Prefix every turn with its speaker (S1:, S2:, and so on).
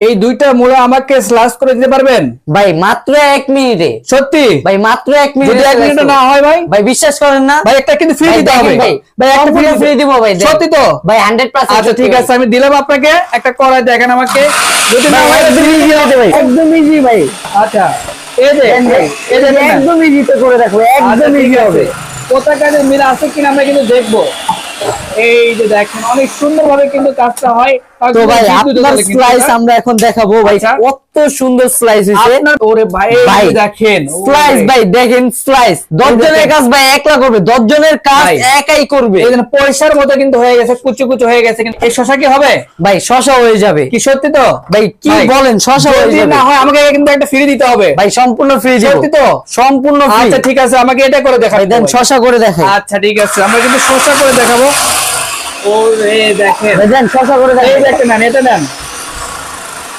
S1: এই দুইটা মূলা আমাকে স্লাইস করে দিতে পারবেন
S2: ভাই মাত্র 1 মিনিটে।
S1: সত্যি
S2: ভাই মাত্র 1 মিনিটে।
S1: যদি 1 মিনিট না হয় ভাই,
S2: ভাই বিশ্বাস করেন না
S1: ভাই একটা কিন্তু ফ্রি
S2: ভাই
S1: দিতে হবে
S2: দেখেন ভাই
S1: একটা
S2: ফ্রি দিব ভাই।
S1: সত্যি তো
S2: ভাই 100%।
S1: আচ্ছা ঠিক আছে, আমি দিলাম আপনাকে একটা কড়াই, দেখেন আমাকে যদি না হয়
S2: একদম ইজি হবে ভাই, একদম ইজি ভাই।
S1: আচ্ছা এই যে এই যে
S2: একদম ইজি তো করে রাখবো, একদম ইজি হবে।
S1: কোথা কাজে মিল আছে কিনা আমরা কিন্তু দেখবো। এই যে দেখেন অনেক সুন্দর ভাবে কিন্তু কাজটা হয়।
S2: তো ভাই আপনার স্লাইস আমরা এখন দেখাবো ভাই, কত সুন্দর স্লাইস হইছে
S1: আপনার। ওরে ভাই
S2: ভাই
S1: দেখেন
S2: স্লাইস, ভাই দেখেন স্লাইস। 10 জনের কাজ ভাই একলা করবে, 10 জনের কাজ একাই করবে।
S1: এই জন্য পয়সার মতো কিন্তু হয়ে গেছে, কুচু কুচু হয়ে গেছে। কিন্তু এই শশা কি হবে
S2: ভাই? শশা হয়ে যাবে।
S1: কি সত্যি তো
S2: ভাই কি বলেন, শশা হয়ে
S1: যদি
S2: যাবে।
S1: না হয় আমাকে কিন্তু একটা ফ্রি দিতে হবে
S2: ভাই সম্পূর্ণ ফ্রি দিব।
S1: সত্যি তো
S2: সম্পূর্ণ ফ্রি।
S1: আচ্ছা ঠিক আছে, আমাকে এটা করে দেখাবেন।
S2: ভাই দেন শশা করে দেখাই।
S1: আচ্ছা ঠিক আছে, আমরা কিন্তু শশা করে দেখাবো। ওরে দেখেন,
S2: ভাই দেন শশা করে
S1: এই
S2: দেখাই।
S1: দেখেন, নেন এটা নেন।